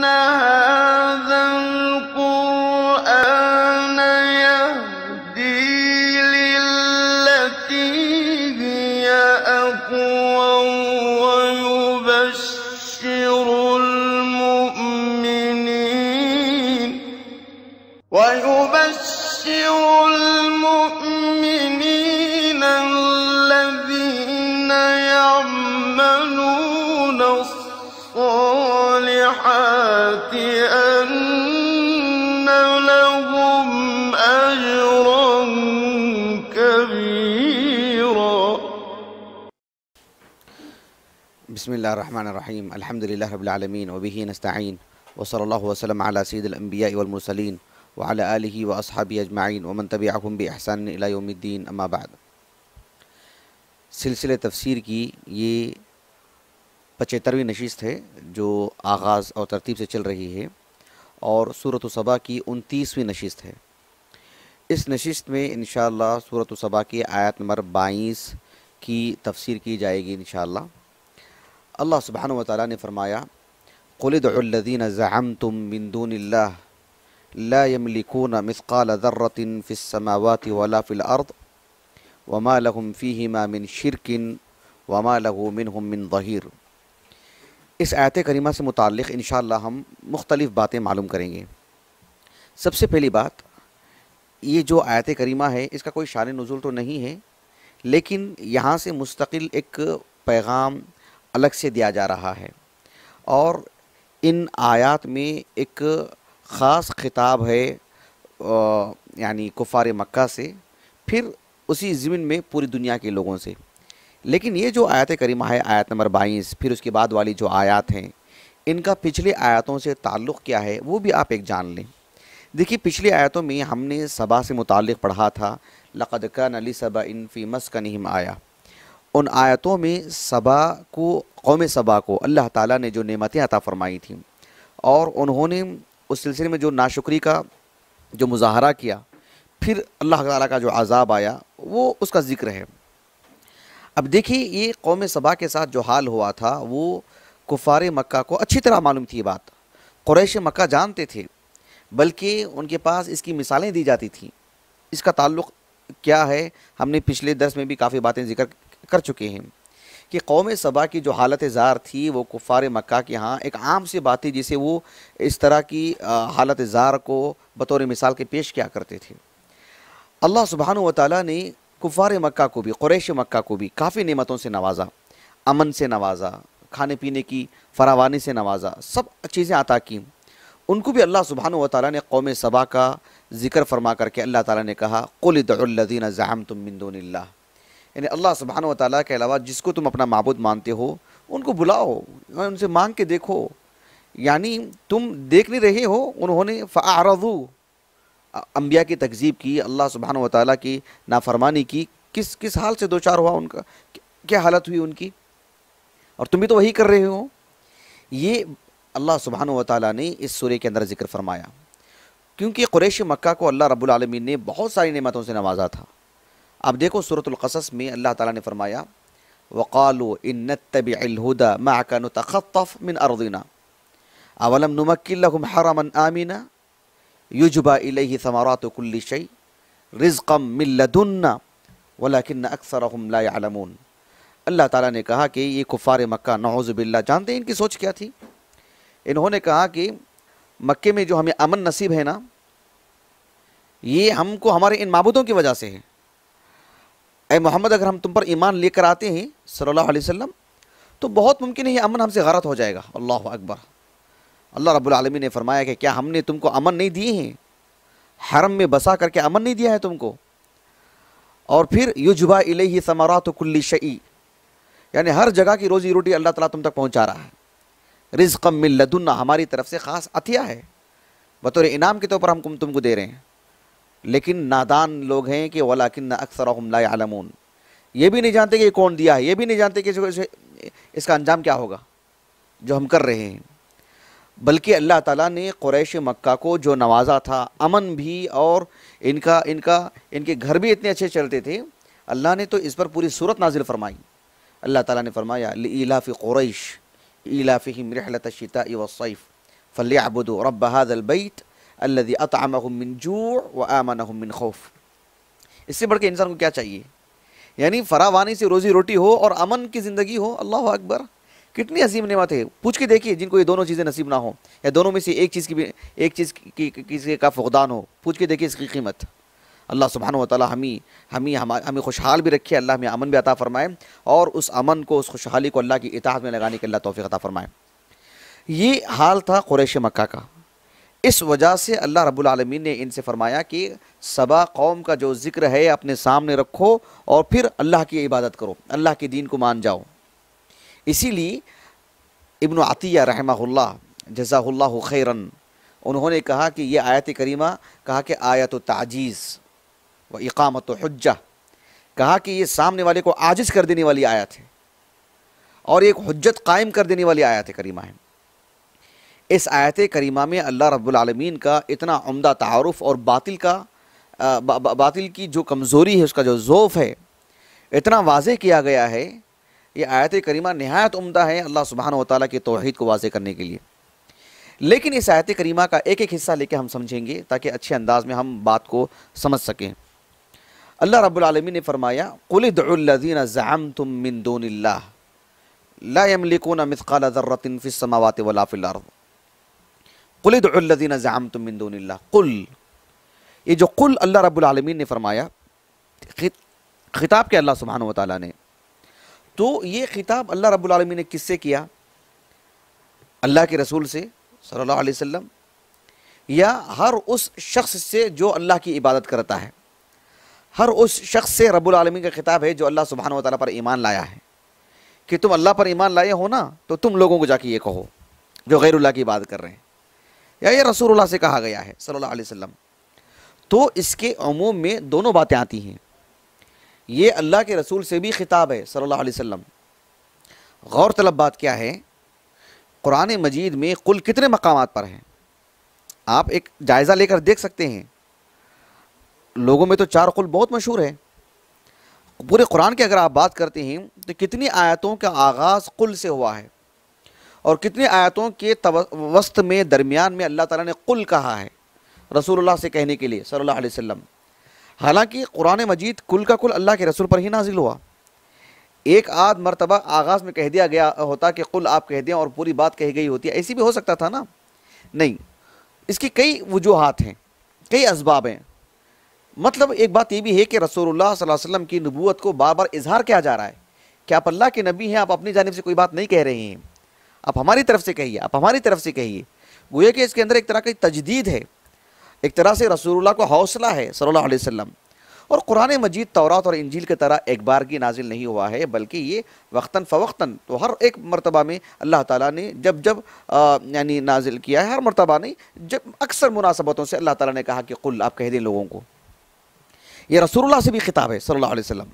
هذا القرآن يهدي للتي هي أقوم ويبشر المؤمنين الذين يعملون الصالحات أن لهم أجرا كبيرا. بسم الله الرحمن الرحيم. الحمد لله رب العالمين وبه نستعين وصلى الله وسلم على سيد الأنبياء والمرسلين وعلى آلہ واصحابہ اجمعین ومن تبعہم بإحسان الی یوم الدین، اما بعد۔ سلسلہ تفسیر کی یہ 75ویں نشست ہے جو آغاز اور ترتیب سے چل رہی ہے، اور سورۃ سبا کی 29ویں نشست ہے۔ اس نشست میں انشاءاللہ سورۃ سبا کی آیت نمبر 22 کی تفسیر کی جائے گی انشاءاللہ۔ اللہ سبحانہ وتعالیٰ نے فرمایا: قُلِ ادْعُوا الَّذِينَ زَعَمْتُم مِّن دُونِ اللَّهِ لا يملكون مثقال ذرة في السماوات ولا في الأرض وما لهم فيهما من شرك وما له منهم من ظهير۔ اس آیت کریمہ سے متعلق انشاءاللہ ہم مختلف باتیں معلوم کریں گے۔ سب سے پہلی بات، یہ جو آیت کریمہ ہے اس کا کوئی شان نزول تو نہیں ہے، لیکن یہاں سے مستقل ایک پیغام الگ سے دیا جا رہا ہے، اور ان آیات میں ایک خاص خطاب ہے یعنی کفار مکہ سے، پھر اسی ضمن میں پوری دنیا کے لوگوں سے۔ لیکن یہ جو آیت کریمہ ہے آیت نمبر 22، پھر اس کے بعد والی جو آیات ہیں ان کا پچھلے آیاتوں سے تعلق کیا ہے وہ بھی آپ ایک جان لیں۔ دیکھیے پچھلی آیتوں میں ہم نے سبا سے متعلق پڑھا تھا لَقَدْ كَانَ لِسَبَإٍ فِي مَسْكَنِهِمْ آیَةٌ۔ ان آیتوں میں قوم سبا کو اللہ تعالیٰ نے جو نعمتیں عطا فرمائی تھیں، اور انہوں نے اس سلسلے میں جو ناشکری کا جو مظاہرہ کیا، پھر اللہ تعالیٰ کا جو عذاب آیا وہ اس کا ذکر ہے۔ اب دیکھیے یہ قوم سبا کے ساتھ جو حال ہوا تھا وہ کفار مکہ کو اچھی طرح معلوم تھی یہ بات، قریش مکہ جانتے تھے، بلکہ ان کے پاس اس کی مثالیں دی جاتی تھیں۔ اس کا تعلق کیا ہے ہم نے پچھلے درس میں بھی کافی باتیں ذکر کر چکے ہیں کہ قوم سبا کی جو حالت زار تھی وہ کفار مکہ کے ہاں ایک عام سی بات تھی، جسے وہ اس طرح کی حالت زار کو بطور مثال کے پیش کیا کرتے تھے۔ اللہ سبحانہ وتعالیٰ نے کفار مکہ کو بھی، قریش مکہ کو بھی کافی نعمتوں سے نوازا، امن سے نوازا، کھانے پینے کی فراوانی سے نوازا، سب چیزیں عطا کی۔ ان کو بھی اللہ سبحانہ وتعالیٰ نے قوم سبا کا ذکر فرما کر کے اللہ تعالیٰ نے کہا قُلِ ادْعُوا الَّذِينَ زَعَمْتُم مِّن دُونِ اللَّهِ، یعنی اللہ سبحانہ وتعالیٰ کے علاوہ جس کو تم اپنا معبود مانتے ہو ان کو بلاؤ، ان سے مانگ کے دیکھو۔ یعنی تم دیکھ نہیں رہے ہو، انہوں نے فَأَعْرَضُوا، انبیاء کی تکذیب کی، اللہ سبحانہ وتعالیٰ کی نافرمانی کی، کس حال سے دوچار ہوا ان کا، کیا حالت ہوئی ان کی، اور تم بھی تو وہی کر رہے ہو۔ یہ اللہ سبحانہ وتعالیٰ نے اس سورہ کے اندر ذکر فرمایا، کیونکہ قریش مکہ کو اللہ رب العالمین نے بہت ساری نعمتوں سے نوازا تھا۔ اب دیکھو سورۃ القصص میں اللہ تعالیٰ نے فرمایا وَقَالُوا إِن نَتَّبِعِ الْهُدَى مَعَكَ نُتَخَطَّفْ مِنْ أَرْضِنَا أَوَلَمْ نُمَكِّنْ لَهُمْ حَرَمًا آمِنًا يُجْبَى إِلَيْهِ ثَمَرَاتُ كُلِّ شَيْءٍ رِزْقًا مِّن لَّدُنَّا وَلَكِنَّ أَكْثَرَهُمْ لَا يَعْلَمُونَ۔ اللہ تعالیٰ نے کہا کہ یہ کفار مکہ نعوذ باللہ، جانتے ہیں ان کی سوچ کیا تھی؟ انہوں نے کہا کہ مکے میں جو ہمیں امن نصیب ہے نا، یہ ہم کو ہمارے ان معبودوں کی وجہ سے ہے۔ اے محمد، اگر ہم تم پر ایمان لے کر آتے ہیں صلی اللہ علیہ وسلم تو بہت ممکن ہے یہ امن ہم سے غارت ہو جائے گا۔ اللہ اکبر۔ اللہ رب العالمین نے فرمایا کہ کیا ہم نے تم کو امن نہیں دیے ہیں؟ حرم میں بسا کر کے امن نہیں دیا ہے تم کو؟ اور پھر یجبا الیہ ثمرات کل شیء، یعنی ہر جگہ کی روزی روٹی اللہ تعالیٰ تم تک پہنچا رہا ہے۔ رزقا من لدنا، ہماری طرف سے خاص عطیہ ہے، بطور انعام کے طور پر ہم تم کو دے رہے ہیں۔ لیکن نادان لوگ ہیں کہ وَلَكِنَّ أَكْثَرَهُمْ لَا يَعْلَمُونَ، یہ بھی نہیں جانتے کہ یہ کون دیا ہے، یہ بھی نہیں جانتے کہ اس کا انجام کیا ہوگا جو ہم کر رہے ہیں۔ بلکہ اللہ تعالیٰ نے قریش مکہ کو جو نوازا تھا، امن بھی، اور ان کے گھر بھی اتنے اچھے چلتے تھے، اللہ نے تو اس پر پوری سورت نازل فرمائی۔ اللہ تعالیٰ نے فرمایا لِإِيلَافِ قُرَيْشٍ إِيلَافِهِمْ رِحْلَةَ الشِّتَاءِ وَالصَّيْفِ فَلْيَعْبُدُوا رَبَّ هَذَا الْبَيْتِ الَّذِي أَطْعَمَهُم مِّن جُوعٍ وَآمَنَهُم مِّن خَوْفٍ۔ اس سے بڑھ کے انسان کو کیا چاہیے؟ یعنی فراوانی سے روزی روٹی ہو اور امن کی زندگی ہو۔ اللہ اکبر، کتنی عظیم نعمت ہے۔ پوچھ کے دیکھیے جن کو یہ دونوں چیزیں نصیب نہ ہوں، یا دونوں میں سے ایک چیز کسی کا فقدان ہو، پوچھ کے دیکھیے اس کی قیمت۔ اللہ سبحانہ و تعالی ہمیں خوشحال بھی رکھے، اللہ ہمیں امن بھی عطا فرمائے، اور اس امن کو، اس خوشحالی کو اللہ کی اطاعت میں لگانے کے اللہ توفیق عطا فرمائے۔ یہ حال تھا قریش مکہ کا۔ اس وجہ سے اللہ رب العالمین نے ان سے فرمایا کہ سبا قوم کا جو ذکر ہے اپنے سامنے رکھو اور پھر اللہ کی عبادت کرو، اللہ کے دین کو مان جاؤ۔ اسی لیے ابن عطیہ رحمہ اللہ جزاہ اللہ خیراً، انہوں نے کہا کہ یہ آیت کریمہ، کہا کہ آیت تعجیز و اقامت حجہ، کہا کہ یہ سامنے والے کو عاجز کر دینے والی آیت ہے اور ایک حجت قائم کر دینے والی آیت کریمہ ہے۔ اس آیت کریمہ میں اللہ رب العالمین کا اتنا عمدہ تعارف اور باطل کی جو کمزوری ہے، اس کا جو ضعف ہے، اتنا واضح کیا گیا ہے۔ یہ آیت کریمہ نہایت عمدہ ہے اللہ سبحانہ و تعالیٰ کی توحید کو واضح کرنے کے لیے۔ لیکن اس آیت کریمہ کا ایک ایک حصہ لے کے ہم سمجھیں گے تاکہ اچھے انداز میں ہم بات کو سمجھ سکیں۔ اللہ رب العالمین نے فرمایا قُلِ ادْعُوا الَّذِينَ زَعَمْتُم مِّن دُونِ اللَّهِ لَا يَمْلِكُونَ مِثْقَالَ ذَرَّةٍ فِي السَّمَاوَاتِ وَلَا فِي الْأَرْضِ قُلِ ادْعُوا الَّذِينَ زَعَمْتُم مِّن دُونِ اللَّهِ۔ قل، یہ جو قل اللہ رب العالمین نے فرمایا، خطاب کیا اللہ سبحانہ و تعالیٰ نے، تو یہ خطاب اللہ رب العالمین نے کس سے کیا؟ اللہ کے رسول سے صلی اللہ علیہ وسلم، یا ہر اس شخص سے جو اللہ کی عبادت کرتا ہے؟ ہر اس شخص سے رب العالمین کا خطاب ہے جو اللہ سبحانہ و تعالیٰ پر ایمان لایا ہے، کہ تم اللہ پر ایمان لائے ہو نا، تو تم لوگوں کو جا کے یہ کہو جو غیر اللہ کی عبادت کر رہے ہیں، یا یہ رسول اللہ سے کہا گیا ہے صلی اللہ علیہ وسلم۔ تو اس کے عموم میں دونوں باتیں آتی ہیں، یہ اللہ کے رسول سے بھی خطاب ہے صلی اللہ علیہ وسلم۔ غور طلب بات کیا ہے، قرآن مجید میں قل کتنے مقامات پر ہیں؟ آپ ایک جائزہ لے کر دیکھ سکتے ہیں۔ لوگوں میں تو 4 قل بہت مشہور ہے۔ پورے قرآن کی اگر آپ بات کرتے ہیں تو کتنی آیتوں کا آغاز قل سے ہوا ہے، اور کتنی آیتوں کے وسط میں، درمیان میں اللہ تعالیٰ نے قل کہا ہے رسول اللہ سے کہنے کے لیے صلی اللہ علیہ وسلم۔ حالانکہ قرآن مجید کل کا کل اللہ کے رسول پر ہی نازل ہوا۔ ایک آدھ مرتبہ آغاز میں کہہ دیا گیا ہوتا کہ قل آپ کہہ دیں اور پوری بات کہی گئی ہوتی ہے، ایسی بھی ہو سکتا تھا نا؟ نہیں، اس کی کئی وجوہات ہیں، کئی اسباب ہیں۔ مطلب ایک بات یہ بھی ہے کہ رسول اللہ صلی اللہ علیہ وسلم کی نبوت کو بار بار اظہار کیا جا رہا ہے کہ آپ اللہ کے نبی ہیں، آپ اپنی جانب سے کوئی بات نہیں کہہ رہے ہیں، آپ ہماری طرف سے کہیے، آپ ہماری طرف سے کہیے۔ گویا کہ اس کے اندر ایک طرح کی تجدید ہے، ایک طرح سے رسول اللہ کو حوصلہ ہے صلی اللہ علیہ وسلم۔ اور قرآن مجید تورات اور انجیل کی طرح ایک بار کی نازل نہیں ہوا ہے، بلکہ یہ وقتاً فوقتاً، تو ہر ایک مرتبہ میں اللہ تعالیٰ نے جب یعنی نازل کیا ہے، ہر مرتبہ نہیں، جب اکثر مناسبتوں سے اللہ تعالیٰ نے کہا کہ قل آپ کہہ دیں لوگوں کو۔ یہ رسول اللہ سے بھی خطاب ہے صلی اللہ علیہ وسلم۔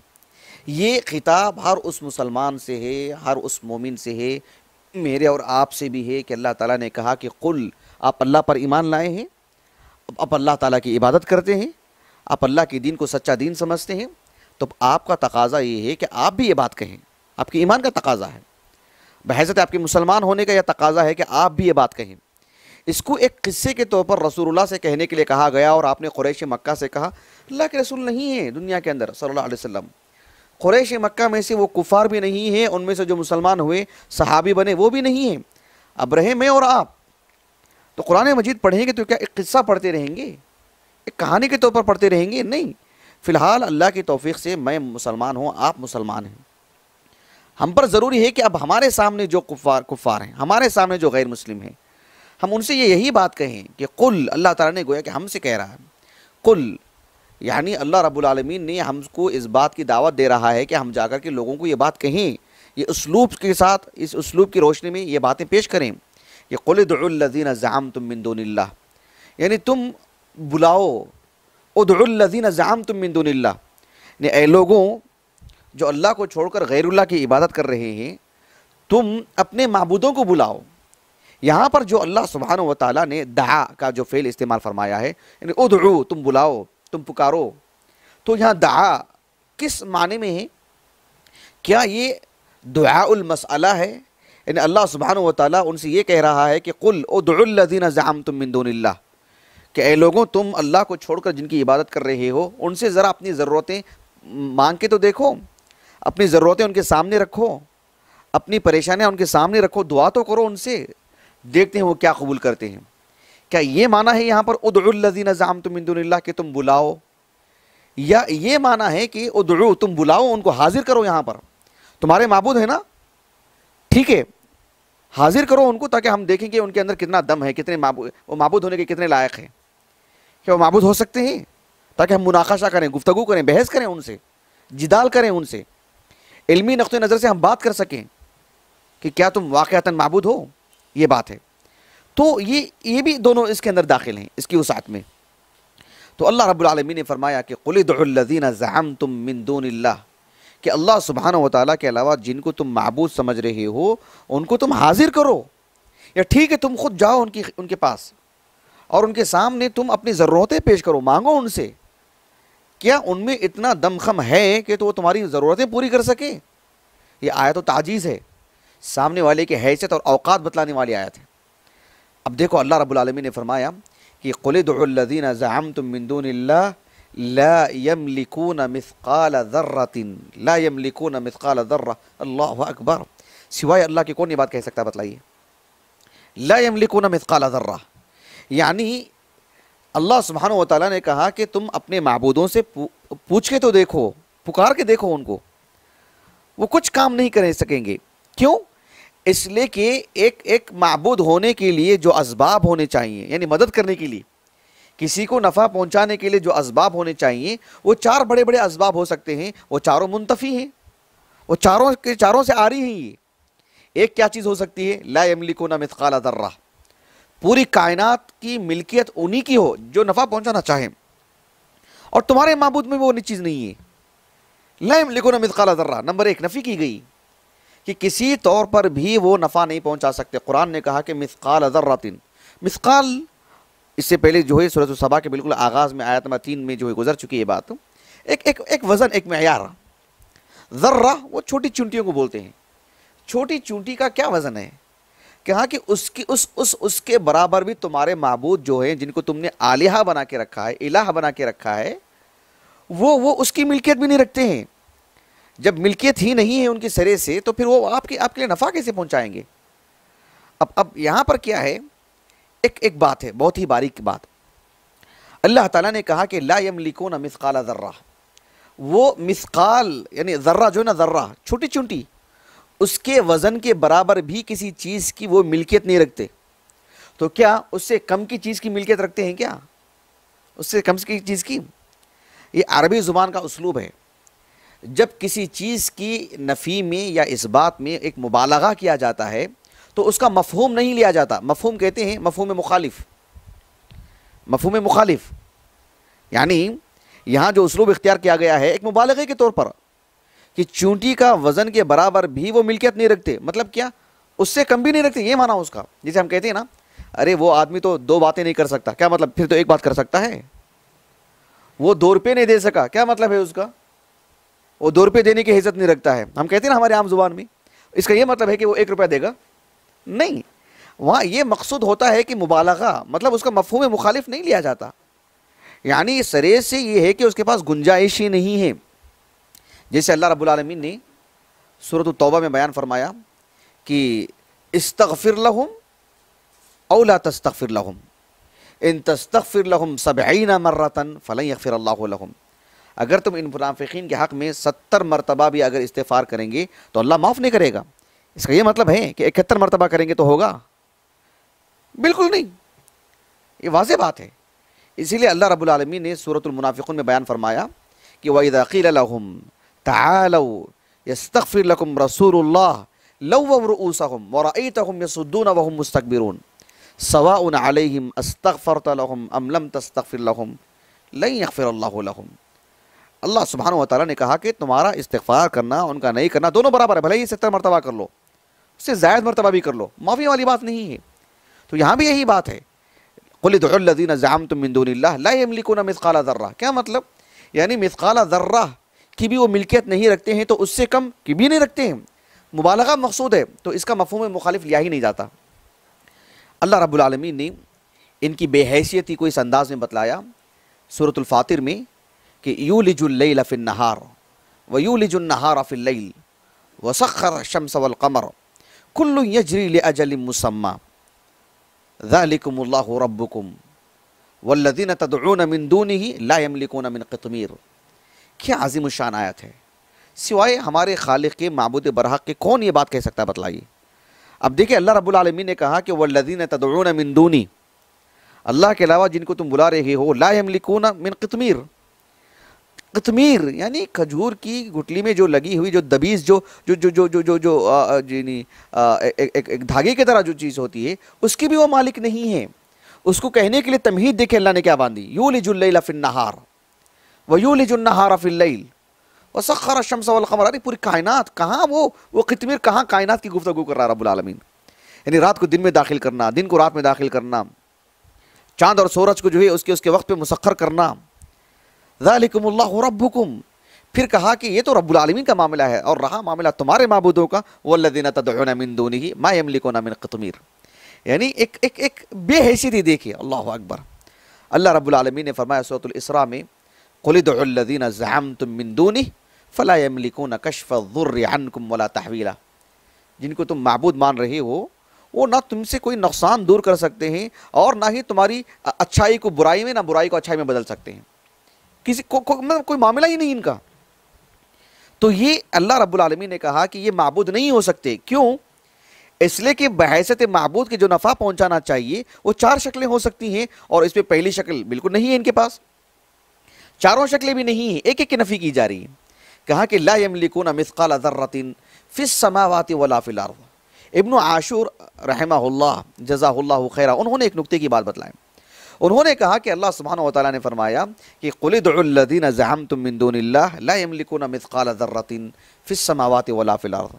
یہ خطاب ہر اس مسلمان سے ہے، ہر اس مومن سے ہے، میرے اور آپ سے بھی ہے کہ اللہ تعالیٰ نے کہا کہ قل آپ اللہ پر ایمان لائے ہیں، آپ اللہ تعالیٰ کی عبادت کرتے ہیں، آپ اللہ کے دین کو سچا دین سمجھتے ہیں، تو آپ کا تقاضا یہ ہے کہ آپ بھی یہ بات کہیں، آپ کے ایمان کا تقاضا ہے، بحیثیت آپ کے مسلمان ہونے کا یہ تقاضا ہے کہ آپ بھی یہ بات کہیں۔ اس کو ایک قصے کے طور پر رسول اللہ سے کہنے کے لیے کہا گیا، اور آپ نے قریش مکہ سے کہا اللہ کے رسول نہیں ہیں دنیا کے اندر صلی اللہ علیہ وسلم۔ قریش مکہ میں سے وہ کفار بھی نہیں ہیں، ان میں سے جو مسلمان ہوئے صحابی بنے وہ بھی نہیں ہیں، ابرہے میں اور آپ۔ تو قرآن مجید پڑھیں گے تو کیا ایک قصہ پڑھتے رہیں گے، ایک کہانی کے طور پر پڑھتے رہیں گے؟ نہیں، فی الحال اللہ کی توفیق سے میں مسلمان ہوں، آپ مسلمان ہیں۔ ہم پر ضروری ہے کہ اب ہمارے سامنے جو کفار ہیں، ہمارے سامنے جو غیر مسلم ہیں، ہم ان سے یہی بات کہیں کہ قل، اللہ تعالیٰ نے گویا کہ ہم سے کہہ رہا ہے قل، یعنی اللہ رب العالمین نے ہم کو اس بات کی دعوت دے رہا ہے کہ ہم جا کر کے لوگوں کو یہ بات کہیں، یہ اسلوب کے ساتھ، اس اسلوب کی روشنی میں یہ باتیں پیش کریں کہ قل ادعوا الذین زعمتم من دون اللہ، یعنی تم بلاؤ، ادعوا الذین زعمتم من دون اللہ، یعنی اے لوگوں جو اللہ کو چھوڑ کر غیر اللہ کی عبادت کر رہے ہیں، تم اپنے معبودوں کو بلاؤ۔ یہاں پر جو اللہ سبحانہ و تعالیٰ نے دعا کا جو فعل استعمال فرمایا ہے، یعنی ادعو، تم بلاؤ، تم پکارو، تو یہاں دعا کس معنی میں ہے؟ کیا یہ دعاء المسئلہ ہے، یعنی اللہ سبحانہ و تعالیٰ ان سے یہ کہہ رہا ہے کہ قل ادعوا الذین زعمتم من دون اللہ، کہ اے لوگوں تم اللہ کو چھوڑ کر جن کی عبادت کر رہے ہو ان سے ذرا اپنی ضرورتیں مانگ کے تو دیکھو، اپنی ضرورتیں ان کے سامنے رکھو، اپنی پریشانیاں ان کے سامنے رکھو، دعا تو کرو ان سے، دیکھتے ہیں وہ کیا قبول کرتے ہیں۔ کیا یہ معنی ہے یہاں پر ادعوا الذین زعمتم من دون اللہ کہ تم بلاؤ، یا یہ معنی ہے کہ ادعو تم بلاؤ ان کو، حاضر کرو، یہاں پر تمہارے معبود ہے نا، ٹھیک ہے حاضر کرو ان کو تاکہ ہم دیکھیں کہ ان کے اندر کتنا دم ہے، کتنے وہ معبود ہونے کے کتنے لائق ہیں، کہ وہ معبود ہو سکتے ہیں، تاکہ ہم مناقشہ کریں، گفتگو کریں، بحث کریں ان سے، جدال کریں ان سے، علمی نقطہ نظر سے ہم بات کر سکیں کہ کیا تم واقعتاً معبود ہو، یہ بات ہے۔ تو یہ بھی دونوں اس کے اندر داخل ہیں، اس کی وسعت میں۔ تو اللہ رب العالمین نے فرمایا کہ قل ادعوا الذین زعمتم من دون اللہ، کہ اللہ سبحانہ و تعالیٰ کے علاوہ جن کو تم معبود سمجھ رہے ہو ان کو تم حاضر کرو، یا ٹھیک ہے تم خود جاؤ ان کے پاس اور ان کے سامنے تم اپنی ضرورتیں پیش کرو، مانگو ان سے، کیا ان میں اتنا دم خم ہے کہ تو وہ تمہاری ضرورتیں پوری کر سکے؟ یہ آیت و تعجیز ہے، سامنے والے کی حیثیت اور اوقات بتلانے والی آیت ہے۔ اب دیکھو اللہ رب العالمین نے فرمایا کہ قل ادعوا الذین زعمتم من دون اللہ لا یملکون مثقال ذرۃ، لا یملکون مثقال ذرہ، اللہ اکبر، سوائے اللہ کے کون یہ بات کہہ سکتا ہے؟ بتلائیے، لا یملکون مثقال ذرہ، یعنی اللہ سبحانہ و تعالیٰ نے کہا کہ تم اپنے معبودوں سے پوچھ کے تو دیکھو، پکار کے دیکھو ان کو، وہ کچھ کام نہیں کر سکیں گے۔ کیوں؟ اس لیے کہ ایک معبود ہونے کے لیے جو اسباب ہونے چاہیے، یعنی مدد کرنے کے لیے، کسی کو نفع پہنچانے کے لیے جو اسباب ہونے چاہیے وہ 4 بڑے بڑے اسباب ہو سکتے ہیں، وہ چاروں منتفی ہیں، وہ چاروں سے آ رہی ہیں۔ یہ ایک کیا چیز ہو سکتی ہے؟ لا یملکون مثقال ذرہ، پوری کائنات کی ملکیت انہی کی ہو جو نفع پہنچانا چاہیں، اور تمہارے معبود میں وہ چیز نہیں ہے۔ لا یملکون مثقال ذرہ، نمبر 1 نفی کی گئی کہ کسی طور پر بھی وہ نفع نہیں پہنچا سکتے۔ قرآن نے کہا کہ مثقال ذرۃ، مثقال اس سے پہلے جو ہے سورۃ السبا کے بالکل آغاز میں آیت نمبر 3 میں جو ہے گزر چکی ہے یہ بات، ایک وزن، ایک معیار۔ ذرہ وہ چھوٹی چونٹیوں کو بولتے ہیں، چھوٹی چونٹی کا کیا وزن ہے؟ کہا کہ اس کے برابر بھی تمہارے معبود جو ہیں جن کو تم نے آلہہ بنا کے رکھا ہے، الہ بنا کے رکھا ہے، وہ اس کی ملکیت بھی نہیں رکھتے ہیں۔ جب ملکیت ہی نہیں ہے ان کے سرے سے تو پھر وہ آپ کے لیے نفع کیسے پہنچائیں گے؟ اب یہاں پر کیا ہے، ایک بات ہے، بہت ہی باریک بات۔ اللہ تعالیٰ نے کہا کہ لا یملکون مثقال ذرہ، وہ مثقال یعنی ذرہ جو ہے نا، ذرہ چھوٹی چونٹی، اس کے وزن کے برابر بھی کسی چیز کی وہ ملکیت نہیں رکھتے۔ تو کیا اس سے کم کی چیز کی ملکیت رکھتے ہیں؟ کیا اس سے کم کی چیز کی؟ یہ عربی زبان کا اسلوب ہے، جب کسی چیز کی نفی میں یا اس بات میں ایک مبالغہ کیا جاتا ہے تو اس کا مفہوم نہیں لیا جاتا۔ مفہوم کہتے ہیں مفہوم مخالف، مفہوم مخالف، یعنی یہاں جو اسلوب اختیار کیا گیا ہے ایک مبالغے کے طور پر کہ چونٹی کا وزن کے برابر بھی وہ ملکیت نہیں رکھتے، مطلب کیا؟ اس سے کم بھی نہیں رکھتے، یہ معنی اس کا۔ جیسے ہم کہتے ہیں نا، ارے وہ آدمی تو 2 باتیں نہیں کر سکتا، کیا مطلب؟ پھر تو 1 بات کر سکتا ہے۔ وہ 2 روپے نہیں دے سکا، کیا مطلب ہے اس کا؟ وہ 2 روپے دینے کی حیثیت نہیں رکھتا ہے۔ ہم کہتے ہیں نا ہمارے عام زبان میں، اس کا یہ مطلب ہے کہ وہ 1 روپیہ دے گا، نہیں، وہاں یہ مقصود ہوتا ہے کہ مبالغہ، مطلب اس کا مفہوم مخالف نہیں لیا جاتا، یعنی سرے سے یہ ہے کہ اس کے پاس گنجائش ہی نہیں ہے۔ جیسے اللہ رب العالمین نے سورۃ التوبہ میں بیان فرمایا کہ استغفر لہم او لا تستغفر لہم ان تستغفر لہم 70 مرۃ فلن یغفر اللہ لہم، اگر تم ان منافقین کے حق میں 70 مرتبہ بھی اگر استغفار کریں گے تو اللہ معاف نہیں کرے گا۔ اس کا یہ مطلب ہے کہ 71 مرتبہ کریں گے تو ہوگا؟ بالکل نہیں، یہ واضح بات ہے۔ اسی لیے اللہ رب العالمین نے سورۃ المنافقون میں بیان فرمایا کہ وَإِذَا قِيلَ لَهُمْ تَعَالَوْا يَسْتَغْفِرْ لَكُمْ رَسُولُ اللَّهِ لَوَّوْا رُؤُوسَهُمْ وَرَأَيْتَهُمْ يَصُدُّونَ وَهُمْ مُسْتَكْبِرُونَ سَوَاءٌ عَلَيْهِمْ أَسْتَغْفَرْتَ لَهُمْ أَمْ لَمْ تَسْتَغْفِرْ لَهُمْ لَن يَغْفِرَ اللَّهُ لَهُمْ۔ اللہ سبحانہ و تعالیٰ نے کہا کہ تمہارا استغفار کرنا ان کا نہیں کرنا دونوں برابر ہے، بھلے ہی 70 مرتبہ کر لو، اس سے زائد مرتبہ بھی کر لو، معافی والی بات نہیں ہے۔ تو یہاں بھی یہی بات ہے، قل ادعوا الذین زعمتم من دون اللہ لا یملکون مثقال ذرہ، کیا مطلب؟ یعنی مثقال ذرہ کی بھی وہ ملکیت نہیں رکھتے ہیں، تو اس سے کم کی بھی نہیں رکھتے ہیں۔ مبالغہ مقصود ہے تو اس کا مفہوم مخالف لیا ہی نہیں جاتا۔ اللہ رب العالمین نے ان کی بے حیثیتی کو اس انداز میں بتلایا سورۃ الفاطر میں کہ یولج اللیل فی النہار ویولج النہار فی اللیل وسخر الشمس والقمر کل یجری لأجل مسمی ذالکم اللہ ربکم والذین تدعون من دونہ لا یملکون من قطمیر۔ کیا عظیم الشان آیت ہے، سوائے ہمارے خالق کے معبود برحق کے کون یہ بات کہہ سکتا ہے، بتلائیے۔ اب دیکھیں اللہ رب العالمین نے کہا کہ والذین تدعون من دونی، اللہ کے علاوہ جن کو تم بلا رہے ہو، لا یملکون من قطمیر، قطمیر یعنی کھجور کی گٹلی میں جو لگی ہوئی جو دبیز جو جو جو جو جو جو جو ایک دھاگے کی طرح جو چیز ہوتی ہے، اس کی بھی وہ مالک نہیں ہے۔ اس کو کہنے کے لیے تمہید دیکھیں اللہ نے کیا باندھی، یولج اللیل فی النہار ویولج النہار فی اللیل وسخر الشمس والقمر۔ ارے پوری کائنات کہاں وہ قطمیر کہاں کائنات کی گفتگو کر رہا ہے رب العالمین، یعنی رات کو دن میں داخل کرنا، دن کو رات میں داخل کرنا، چاند اور سورج کو جو ہے اس کے وقت پہ مسخر کرنا۔ ذالکم اللہ ربکم، پھر کہا کہ یہ تو رب العالمین کا معاملہ ہے، اور رہا معاملہ تمہارے معبودوں کا، والذین تدعون من دونہ ما یملکون من قطمیر، یعنی ایک بے حیثیتی دیکھیے، اللہ اکبر۔ اللہ رب العالمین نے فرمایا سورۃ الاسراء میں قل ادعوا الذین زعمتم من دونہ فلا یملکون کشف الضر عنکم ولا تحویلا، جن کو تم معبود مان رہے ہو وہ نہ تم سے کوئی نقصان دور کر سکتے ہیں اور نہ ہی تمہاری اچھائی کو برائی میں، نہ برائی کو اچھائی میں بدل سکتے ہیں، کسی کوئی معاملہ ہی نہیں ان کا۔ تو یہ اللہ رب العالمین نے کہا کہ یہ معبود نہیں ہو سکتے، کیوں؟ اس لیے کہ بحیثیت معبود کے جو نفع پہنچانا چاہیے وہ 4 شکلیں ہو سکتی ہیں، اور اس پہ پہلی شکل بالکل نہیں ہے ان کے پاس، چاروں شکلیں بھی نہیں ہیں، ایک ایک کی نفی کی جا رہی ہے۔ کہا کہ لا یملکون مثقال ذرۃ فی السماوات ولا فی الارض۔ ابن عاشور رحمہ اللہ جزاہ اللہ خیرہ، انہوں نے ایک نکتے کی بات بتلائی، انہوں نے کہا کہ اللہ سبحانہ وتعالیٰ نے فرمایا کہ قل ادعوا الذین زعمتم من دون اللہ لا یملکون مثقال ذرۃ فی السماوات ولا فی الارض۔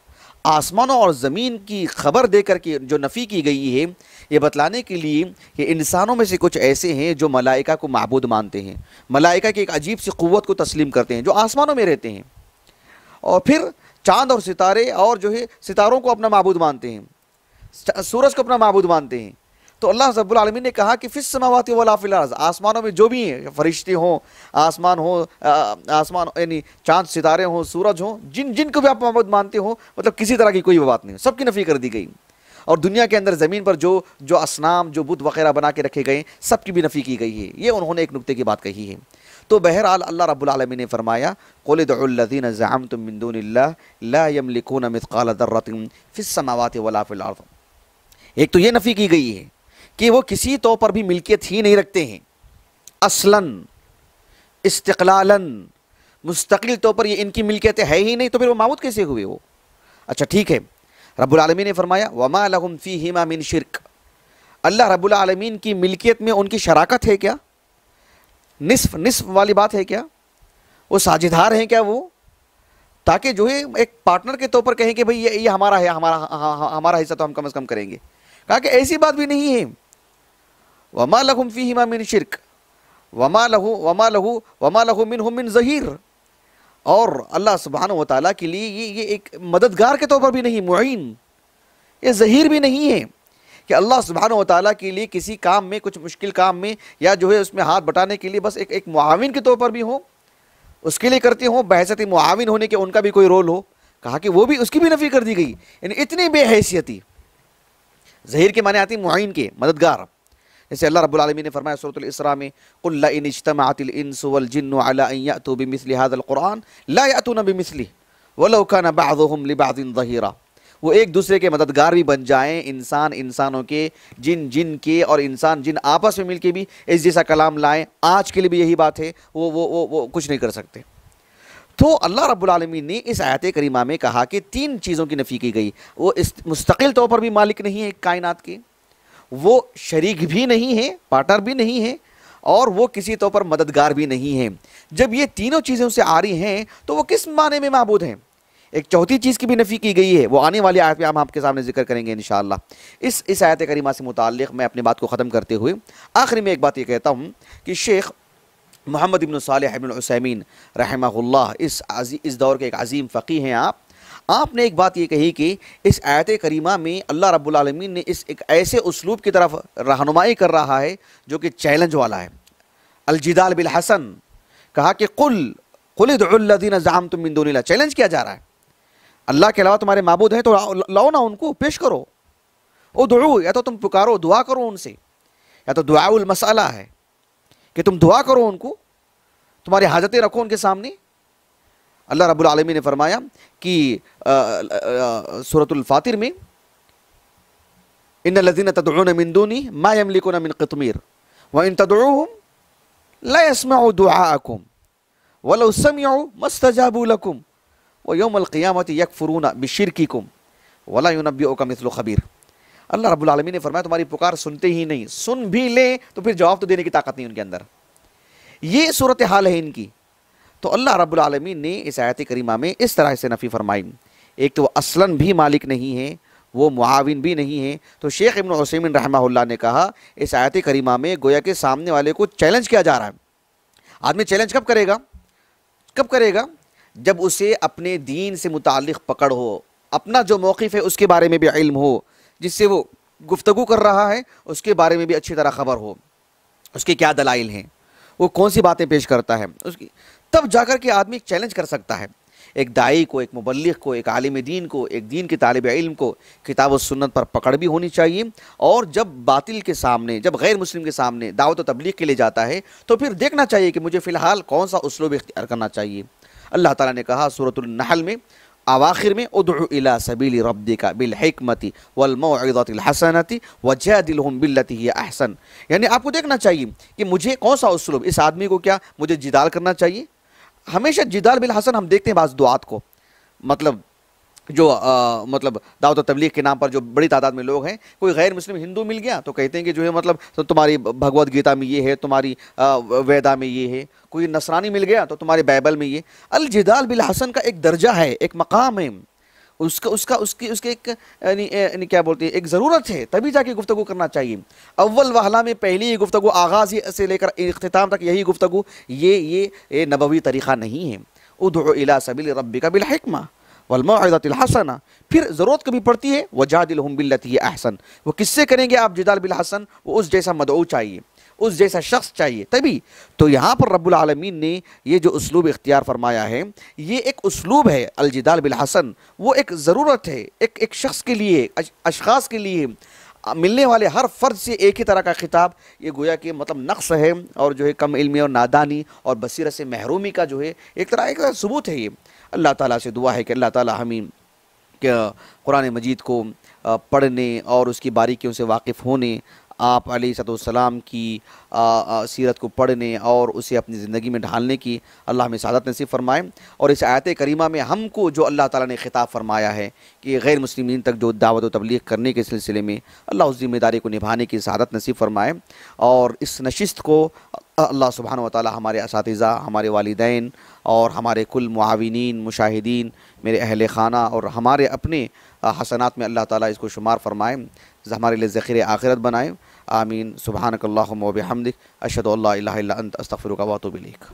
آسمانوں اور زمین کی خبر دے کر کے جو نفی کی گئی ہے، یہ بتلانے کے لیے کہ انسانوں میں سے کچھ ایسے ہیں جو ملائکہ کو معبود مانتے ہیں، ملائکہ کی ایک عجیب سی قوت کو تسلیم کرتے ہیں جو آسمانوں میں رہتے ہیں، اور پھر چاند اور ستارے اور جو ہے ستاروں کو اپنا معبود مانتے ہیں، سورج کو اپنا معبود مانتے ہیں۔ تو اللہ رب العالمین نے کہا کہ فی السماوات ولا فی الارض، آسمانوں میں جو بھی ہیں، فرشتے ہوں، آسمان یعنی چاند ستارے ہوں، سورج ہوں، جن کو بھی آپ معبود مانتے ہو، مطلب کسی طرح کی کوئی بات نہیں، سب کی نفی کر دی گئی۔ اور دنیا کے اندر زمین پر جو اصنام، جو بت وغیرہ بنا کے رکھے گئے، سب کی بھی نفی کی گئی ہے۔ یہ انہوں نے ایک نکتے کی بات کہی ہے۔ تو بہرحال اللہ رب العالمین نے فرمایا قل ادعوا الذین زعمتم من دون اللہ لا یملکون مثقال ذرۃ فی السماوات ولا فی الارض۔ ایک تو یہ نفی کی گئی ہے کہ وہ کسی طور پر بھی ملکیت ہی نہیں رکھتے ہیں، اصلاً استقلالاً مستقل طور پر یہ ان کی ملکیت ہے ہی نہیں، تو پھر وہ معبود کیسے ہوئے وہ؟ اچھا ٹھیک ہے، رب العالمین نے فرمایا وما لہم فیہما من شرک، اللہ رب العالمین کی ملکیت میں ان کی شراکت ہے کیا؟ نصف والی بات ہے کیا؟ وہ ساجھیدار ہیں کیا وہ؟ تاکہ جو ہے ایک پارٹنر کے طور پر کہیں کہ بھئی یہ ہمارا ہے، ہمارا حصہ تو ہم کم از کم کریں گے۔ کہا کہ ایسی بات بھی نہیں ہے۔ وما لہم فیہما من شرک وما لہ منہم من ظہیر، اور اللہ سبحانہ وتعالیٰ کے لیے یہ ایک مددگار کے طور پر بھی نہیں، معین، یہ ظہیر بھی نہیں ہے کہ اللہ سبحانہ وتعالیٰ کے لیے کسی کام میں، کچھ مشکل کام میں، یا جو ہے اس میں ہاتھ بٹانے کے لیے بس ایک معاون کے طور پر بھی ہو، اس کے لیے کرتے ہوں، بحیثیت معاون ہونے کے ان کا بھی کوئی رول ہو۔ کہا کہ وہ بھی، اس کی بھی نفی کر دی گئی، یعنی اتنی بے حیثیتی۔ ظہیر کے معنی آتی معین کے، مددگار، جیسے اللہ رب العالمین نے فرمایا سورۃ الاسراء میں قل لئن اجتمعت الانس والجن على ان یأتوا بمثل هذا القرآن لا یأتون بمثلہ ولو کان بعضهم لبعض ظہیرا۔ وہ ایک دوسرے کے مددگار بھی بن جائیں، انسانوں کے، جن کے، اور انسان جن آپس میں مل کے بھی اس جیسا کلام لائیں، آج کے لیے بھی یہی بات ہے، وہ کچھ نہیں کر سکتے۔ تو اللہ رب العالمین نے اس آیت کریمہ میں کہا کہ 3 چیزوں کی نفی کی گئی، وہ مستقل طور پر بھی مالک نہیں ہے کائنات کے، وہ شریک بھی نہیں ہے، پارٹنر بھی نہیں ہے، اور وہ کسی طور پر مددگار بھی نہیں ہے۔ جب یہ تینوں چیزیں سے آ رہی ہیں تو وہ کس معنی میں معبود ہیں؟ ایک چوتھی چیز کی بھی نفی کی گئی ہے، وہ آنے والی آیت میں ہم آپ کے سامنے ذکر کریں گے انشاءاللہ۔ اس آیت کریمہ سے متعلق میں اپنی بات کو ختم کرتے ہوئے آخری میں ایک بات یہ کہتا ہوں کہ شیخ محمد بن صالح بن عثیمین رحمہ اللہ اس دور کے ایک عظیم فقیہ ہیں، آپ نے ایک بات یہ کہی کہ اس آیت کریمہ میں اللہ رب العالمین نے اس ایک ایسے اسلوب کی طرف رہنمائی کر رہا ہے جو کہ چیلنج والا ہے. الجدال بالحسن، کہا کہ قل ادعوا الذین زعمتم من دون اللہ، چیلنج کیا جا رہا ہے. اللہ کے علاوہ تمہارے معبود ہیں تو لاؤ نا ان کو، پیش کرو. ادعو، یا تو تم پکارو، دعا کرو ان سے، یا تو دعاء المسئلہ ہے کہ تم دعا کرو ان کو، تمہاری حاجتیں رکھو ان کے سامنے. اللہ رب العالمین نے فرمایا کہ سورۃ الفاطر میں ان الذین تدعون من دونی ما یملکون من قطمیر وان تدعوهم لا يسمعوا دعاءکم ولو سمعوا ما استجابوا لکم ویوم القیامۃ یکفرون بشرککم ولا ینبئک مثل خبیر. اللہ رب العالمین نے فرمایا تمہاری پکار سنتے ہی نہیں، سن بھی لیں تو پھر جواب تو دینے کی طاقت نہیں ان کے اندر. یہ صورتحال ہے ان کی. تو اللہ رب العالمین نے اس آیت کریمہ میں اس طرح سے نفی فرمائی. ایک تو وہ اصلاً بھی مالک نہیں ہے، وہ معاون بھی نہیں ہے. تو شیخ ابن عثیمین رحمہ اللہ نے کہا اس آیت کریمہ میں گویا کہ سامنے والے کو چیلنج کیا جا رہا ہے. آدمی چیلنج کب کرے گا؟ جب اسے اپنے دین سے متعلق پکڑ ہو، اپنا جو موقف ہے اس کے بارے میں بھی علم ہو، جس سے وہ گفتگو کر رہا ہے اس کے بارے میں بھی اچھی طرح خبر ہو، اس کے کیا دلائل ہیں، وہ کون سی باتیں پیش کرتا ہے، تب جا کر کے آدمی چیلنج کر سکتا ہے. ایک داعی کو، ایک مبلغ کو، ایک عالم دین کو، ایک دین کے طالب علم کو کتاب و سنت پر پکڑ بھی ہونی چاہیے. اور جب باطل کے سامنے، جب غیر مسلم کے سامنے دعوت و تبلیغ کے لیے جاتا ہے تو پھر دیکھنا چاہیے کہ مجھے فی الحال کون سا اسلوب اختیار کرنا چاہیے. اللہ تعالیٰ نے کہا سورۃ النحل میں اواخر میں ادعو الی سبیل ربک بالحکمت والموعظۃ الحسنۃ وجادلہم باللتی ہی احسن. یعنی آپ کو دیکھنا چاہیے کہ مجھے کون سا اسلوب، اس آدمی کو کیا مجھے جدال کرنا چاہیے. ہمیشہ جدال بالحسن ہم دیکھتے ہیں بعض دعات کو، مطلب جو دعوت و تبلیغ کے نام پر جو بڑی تعداد میں لوگ ہیں، کوئی غیر مسلم ہندو مل گیا تو کہتے ہیں کہ جو ہے مطلب تمہاری بھگوت گیتا میں یہ ہے، تمہاری ویدا میں یہ ہے. کوئی نصرانی مل گیا تو تمہارے بائبل میں یہ. الجدال بالحسن کا ایک درجہ ہے، ایک مقام ہے، اس کے ایک یعنی کیا بولتے ہیں، ایک ضرورت ہے، تبھی جا کے گفتگو کرنا چاہیے. اول وہلہ میں پہلی گفتگو، آغاز سے لے کر اختتام تک یہی گفتگو، یہ نبوی طریقہ نہیں ہے. ادعو الی سبیل ربک بالحکمہ والموعظۃ الحسنہ. پھر ضرورت کبھی پڑتی ہے وجادلہم باللتی ہی احسن. وہ کس سے کریں گے آپ جدال بالحسن؟ وہ اس جیسا مدعو چاہیے، اس جیسا شخص چاہیے تبھی. تو یہاں پر رب العالمین نے یہ جو اسلوب اختیار فرمایا ہے، یہ ایک اسلوب ہے الجدال بالحسن. وہ ایک ضرورت ہے، ایک شخص کے لیے، اشخاص کے لیے، ملنے والے ہر فرد سے ایک ہی طرح کا خطاب. یہ گویا کہ مطلب نقص ہے اور جو ہے کم علمی اور نادانی اور بصیرت سے محرومی کا جو ہے ایک طرح ثبوت ہے. یہ اللہ تعالیٰ سے دعا ہے کہ اللہ تعالیٰ ہمیں قرآن مجید کو پڑھنے اور اس کی باریکیوں سے واقف ہونے، آپ علیہ السلام کی سیرت کو پڑھنے اور اسے اپنی زندگی میں ڈھالنے کی اللہ ہمیں سعادت نصیب فرمائے. اور اس آیت کریمہ میں ہم کو جو اللہ تعالیٰ نے خطاب فرمایا ہے کہ غیر مسلمین تک جو دعوت و تبلیغ کرنے کے سلسلے میں اللہ اس ذمہ داری کو نبھانے کی سعادت نصیب فرمائے. اور اس نشست کو اللہ سبحانہ و تعالیٰ ہمارے اساتذہ، ہمارے والدین اور ہمارے کل معاونین، مشاہدین، میرے اہل خانہ اور ہمارے اپنے حسنات میں اللہ تعالیٰ اس کو شمار فرمائے، ہمارے لیے ذخیرِ آخرت بنائے. آمین. سبحانک اللہم و بحمدک، اشہدو ان لا الہ الا انت، استغفرک و اتوب الیک.